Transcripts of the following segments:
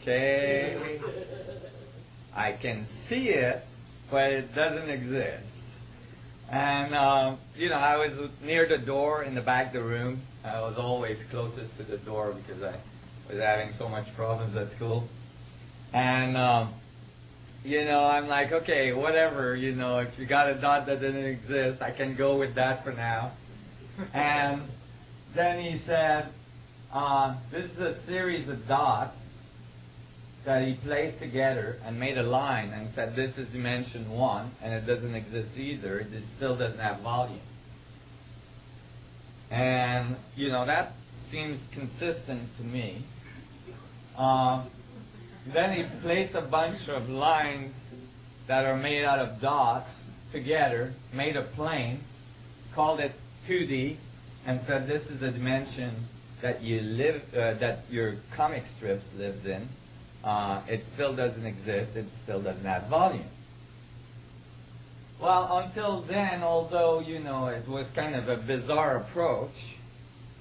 Okay? I can see it, but it doesn't exist. And, I was near the door in the back of the room. I was always closest to the door because I was having so much problems at school. And, I'm like, okay, whatever, if you got a dot that doesn't exist, I can go with that for now. And then he said, this is a series of dots that he placed together and made a line and said this is dimension 1 and it doesn't exist either. It still doesn't have volume. And, that seems consistent to me. Then he placed a bunch of lines that are made out of dots together, made a plane, called it 2D, and said this is the dimension that that your comic strips lives in. It still doesn't exist. It still doesn't have volume. Well, until then, although, it was kind of a bizarre approach,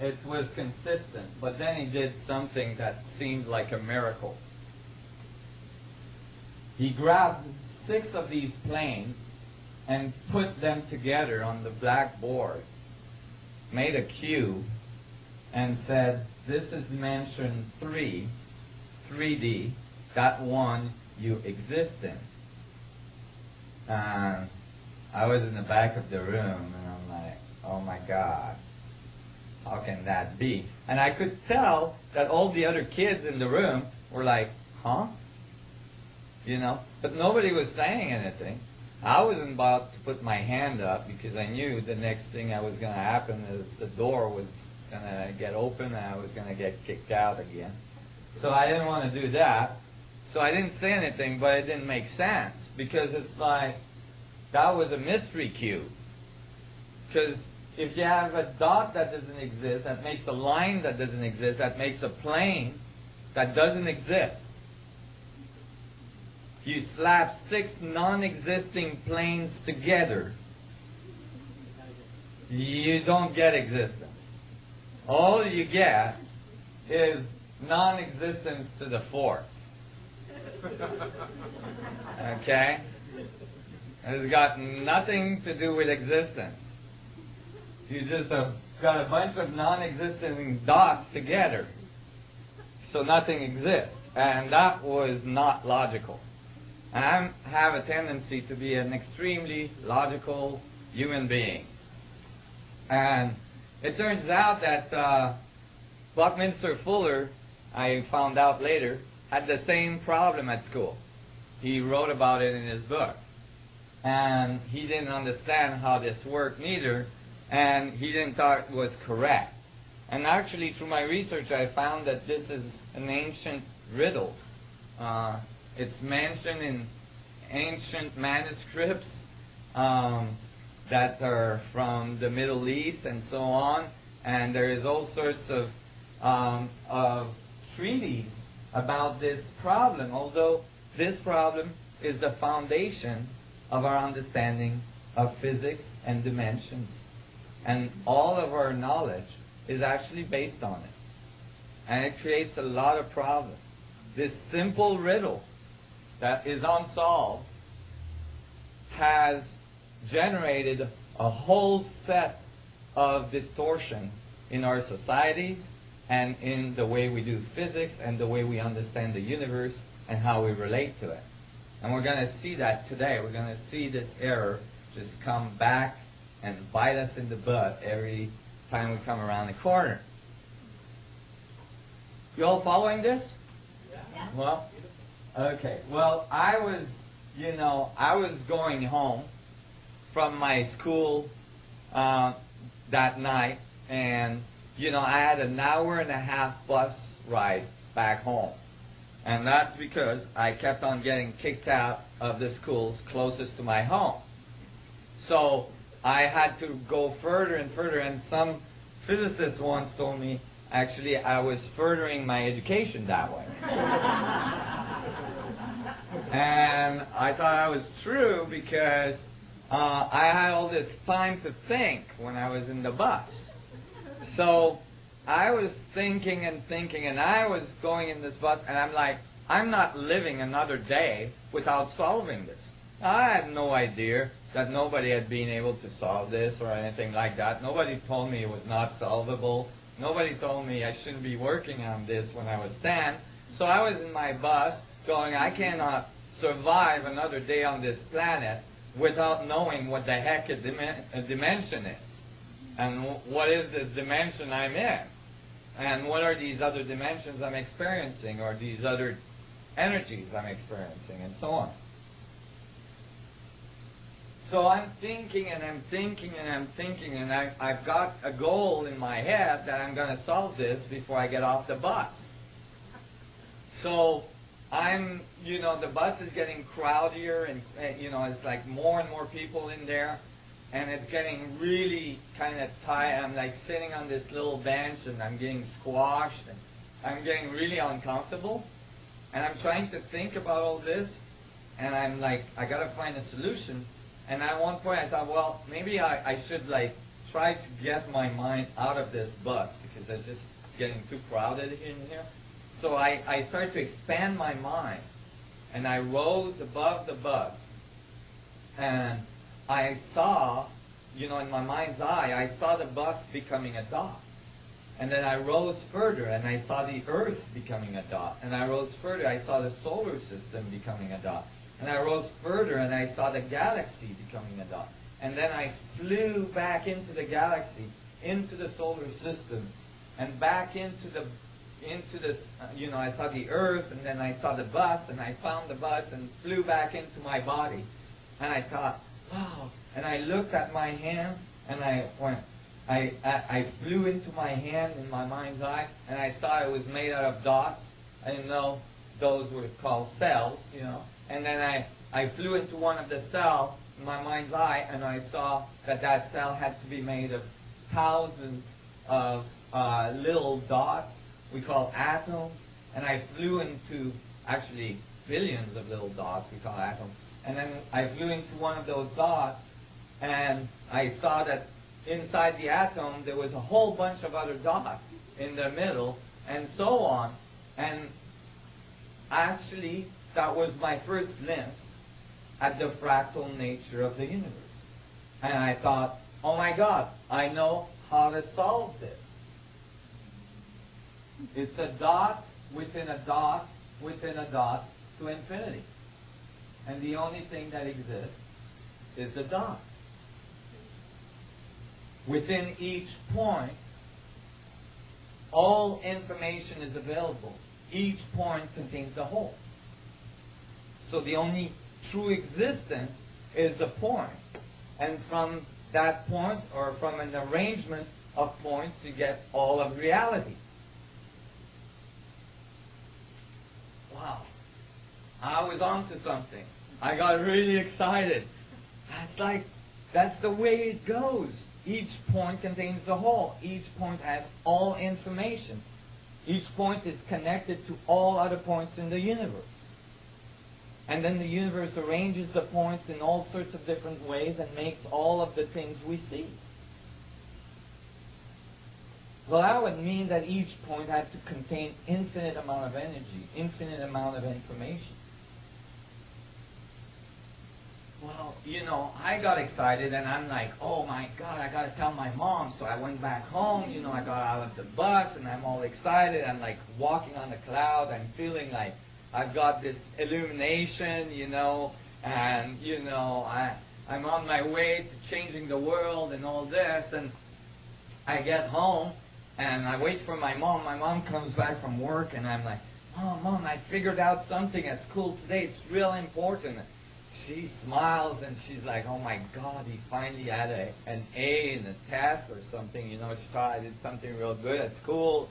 it was consistent. But then he did something that seemed like a miracle. He grabbed 6 of these planes and put them together on the blackboard, made a cube, and said, this is dimension 3, 3D, that one you exist in. And I was in the back of the room, and I'm like, oh my God, how can that be? And I could tell that all the other kids in the room were like, huh? But nobody was saying anything. I wasn't about to put my hand up because I knew the next thing that was going to happen is the door was going to get open and I was going to get kicked out again. So I didn't want to do that. So I didn't say anything, but it didn't make sense because it's like that was a mystery cube. Because if you have a dot that doesn't exist, that makes a line that doesn't exist, that makes a plane that doesn't exist. You slap 6 non-existing planes together, you don't get existence. All you get is non-existence to the 4th. Okay? It's got nothing to do with existence. You just have got a bunch of non-existing dots together, so nothing exists. And that was not logical. And I have a tendency to be an extremely logical human being. And it turns out that Buckminster Fuller, I found out later, had the same problem at school. He wrote about it in his book. And he didn't understand how this worked neither, and he didn't thought it was correct. And actually, through my research, I found that this is an ancient riddle. It's mentioned in ancient manuscripts that are from the Middle East and so on, and there is all sorts of treaties about this problem, although this problem is the foundation of our understanding of physics and dimensions. And all of our knowledge is actually based on it. And it creates a lot of problems. This simple riddle that is unsolved has generated a whole set of distortion in our societies and in the way we do physics and the way we understand the universe and how we relate to it. And we're going to see that today. We're going to see this error just come back and bite us in the butt every time we come around the corner. You all following this? Yeah. Well, okay. Well, I was going home from my school that night, and I had an hour and a half bus ride back home. And that's because I kept on getting kicked out of the schools closest to my home. So I had to go further and further, and some physicists once told me, actually, I was furthering my education that way. And I thought that was true because I had all this time to think when I was in the bus. So I was thinking and thinking, and I was going in this bus, and I'm like, I'm not living another day without solving this. I had no idea that nobody had been able to solve this or anything like that. Nobody told me it was not solvable. Nobody told me I shouldn't be working on this when I was 10. So I was in my bus going, I cannot survive another day on this planet without knowing what the heck a dimension is. And what is this dimension I'm in? And what are these other dimensions I'm experiencing, or these other energies I'm experiencing, and so on. So I'm thinking and I'm thinking and I'm thinking, and I've got a goal in my head that I'm going to solve this before I get off the bus. So I'm, the bus is getting crowdier, and, it's like more and more people in there, and it's getting really kind of tight. I'm like sitting on this little bench, and I'm getting squashed, and I'm getting really uncomfortable, and I'm trying to think about all this, and I'm like, I got to find a solution. And at one point I thought, well, maybe I should like try to get my mind out of this bus, because it's just getting too crowded in here. So I started to expand my mind, and I rose above the bus, and I saw, in my mind's eye, I saw the bus becoming a dot. And then I rose further, and I saw the Earth becoming a dot. And I rose further, I saw the solar system becoming a dot. And I rose further, and I saw the galaxy becoming a dot. And then I flew back into the galaxy, into the solar system, and back into the, I saw the Earth, and then I saw the bus, and I found the bus, and flew back into my body. And I thought, wow. And I looked at my hand, and I flew into my hand in my mind's eye, and I saw it was made out of dots. I didn't know those were called cells, And then I flew into one of the cells in my mind's eye, and I saw that cell had to be made of thousands of little dots we call atoms. And I flew into, actually, billions of little dots we call atoms. And then I flew into one of those dots, and I saw that inside the atom there was a whole bunch of other dots in the middle, and so on. And actually, that was my first glimpse at the fractal nature of the universe. And I thought, oh my God, I know how to solve this. It's a dot within a dot within a dot to infinity. And the only thing that exists is the dot. Within each point, all information is available. Each point contains the whole. So the only true existence is the point. And from that point, or from an arrangement of points, you get all of reality. Wow. I was onto something. I got really excited. That's the way it goes. Each point contains the whole. Each point has all information. Each point is connected to all other points in the universe. And then the universe arranges the points in all sorts of different ways and makes all of the things we see. Well, that would mean that each point had to contain infinite amount of energy, infinite amount of information. Well, I got excited, and I'm like, oh my God, I got to tell my mom. So I went back home, I got out of the bus, and I'm all excited. I'm like walking on the cloud. I'm feeling like I've got this illumination, and, I'm on my way to changing the world and all this. And I get home, and I wait for my mom. My mom comes back from work, and I'm like, oh, Mom, I figured out something at school today. It's real important. She smiles, and she's like, oh my God, he finally had an A in a test or something. She thought I did something real good at school.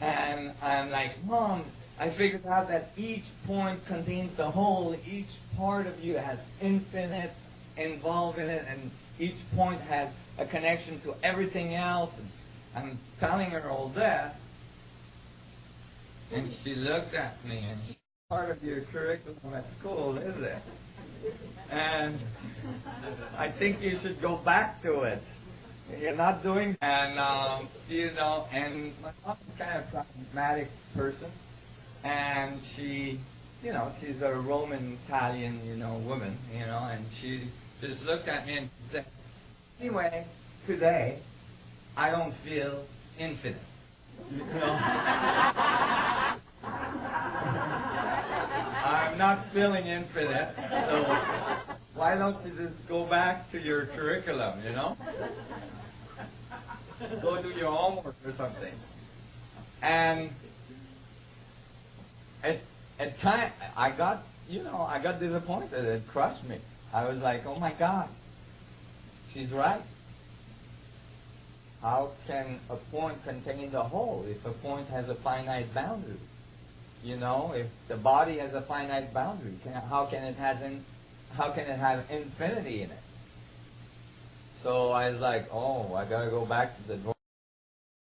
And I'm like, Mom, I figured out that each point contains the whole. Each part of you has infinite involved in it, and each point has a connection to everything else. And I'm telling her all that, and she looked at me, and she, part of your curriculum at school, is it? And I think you should go back to it. You're not doing, and and my mom's kind of a pragmatic person, and she, she's a Roman Italian, woman, and she just looked at me and said, anyway, today, I don't feel infinite. I'm not feeling infinite, so why don't you just go back to your curriculum, Go do your homework or something. And at time, I got disappointed. It crushed me. I was like, oh my God, she's right. How can a point contain the whole if a point has a finite boundary? If the body has a finite boundary, how can it have infinity in it? So I was like, oh, I gotta go back to the drawing